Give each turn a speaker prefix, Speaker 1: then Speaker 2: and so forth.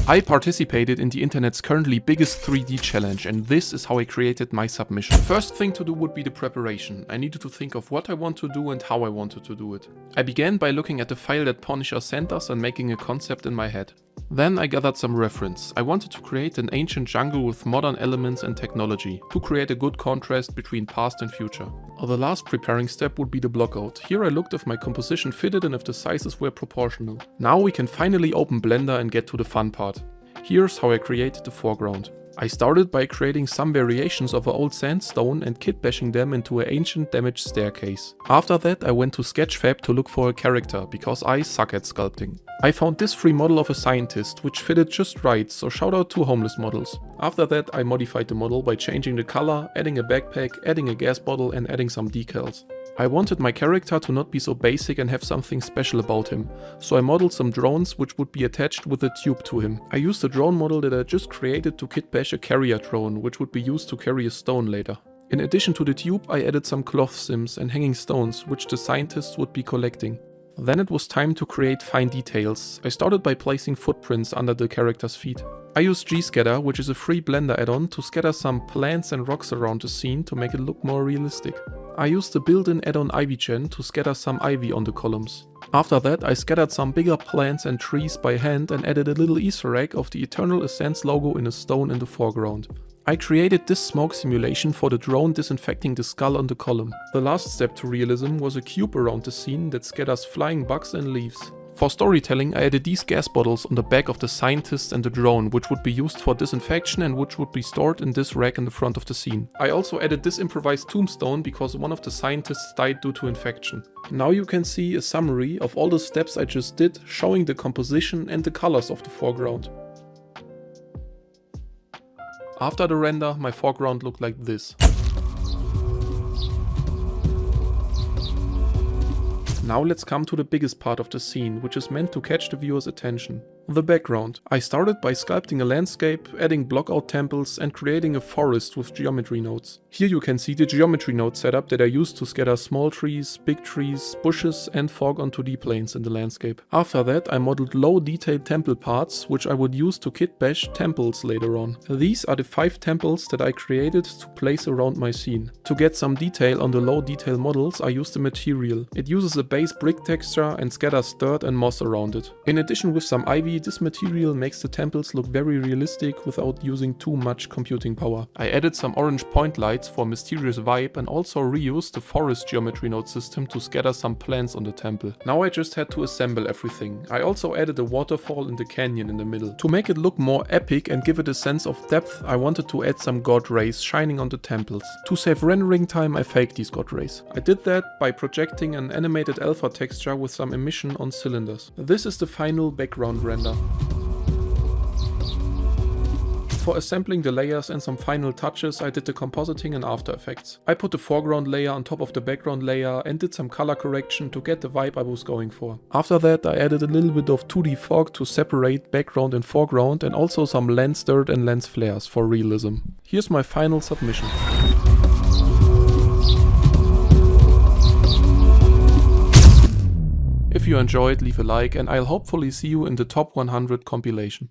Speaker 1: I participated in the internet's currently biggest 3D challenge, and this is how I created my submission. The first thing to do would be the preparation. I needed to think of what I want to do and how I wanted to do it. I began by looking at the file that Punisher sent us and making a concept in my head. Then I gathered some reference. I wanted to create an ancient jungle with modern elements and technology, to create a good contrast between past and future. The last preparing step would be the blockout. Here I looked if my composition fitted and if the sizes were proportional. Now we can finally open Blender and get to the fun part. Here's how I created the foreground. I started by creating some variations of an old sandstone and kit bashing them into an ancient damaged staircase. After that I went to Sketchfab to look for a character, because I suck at sculpting. I found this free model of a scientist, which fitted just right, so shout out to homeless models. After that I modified the model by changing the color, adding a backpack, adding a gas bottle and adding some decals. I wanted my character to not be so basic and have something special about him, so I modeled some drones which would be attached with a tube to him. I used a drone model that I just created to kit bash a carrier drone, which would be used to carry a stone later. In addition to the tube I added some cloth sims and hanging stones, which the scientists would be collecting. Then it was time to create fine details. I started by placing footprints under the character's feet. I used G-Scatter, which is a free Blender add-on, to scatter some plants and rocks around the scene to make it look more realistic. I used the built-in add-on IvyGen to scatter some ivy on the columns. After that I scattered some bigger plants and trees by hand and added a little Easter egg of the Eternal Ascent logo in a stone in the foreground. I created this smoke simulation for the drone disinfecting the skull on the column. The last step to realism was a cube around the scene that scatters flying bugs and leaves. For storytelling I added these gas bottles on the back of the scientist and the drone, which would be used for disinfection and which would be stored in this rack in the front of the scene. I also added this improvised tombstone because one of the scientists died due to infection. Now you can see a summary of all the steps I just did, showing the composition and the colors of the foreground. After the render, my foreground looked like this. Now let's come to the biggest part of the scene, which is meant to catch the viewer's attention. The background. I started by sculpting a landscape, adding blockout temples and creating a forest with geometry nodes. Here you can see the geometry node setup that I used to scatter small trees, big trees, bushes and fog onto D-planes in the landscape. After that I modeled low detailed temple parts, which I would use to kit bash temples later on. These are the 5 temples that I created to place around my scene. To get some detail on the low detail models I used a material. It uses a base brick texture and scatters dirt and moss around it. In addition, with some ivy, this material makes the temples look very realistic without using too much computing power. I added some orange point lights for mysterious vibe and also reused the forest geometry node system to scatter some plants on the temple. Now I just had to assemble everything. I also added a waterfall in the canyon in the middle. To make it look more epic and give it a sense of depth, I wanted to add some god rays shining on the temples. To save rendering time I faked these god rays. I did that by projecting an animated alpha texture with some emission on cylinders. This is the final background render. For assembling the layers and some final touches I did the compositing in After Effects. I put the foreground layer on top of the background layer and did some color correction to get the vibe I was going for. After that I added a little bit of 2D fog to separate background and foreground and also some lens dirt and lens flares for realism. Here's my final submission. If you enjoyed, leave a like and I'll hopefully see you in the top 100 compilation.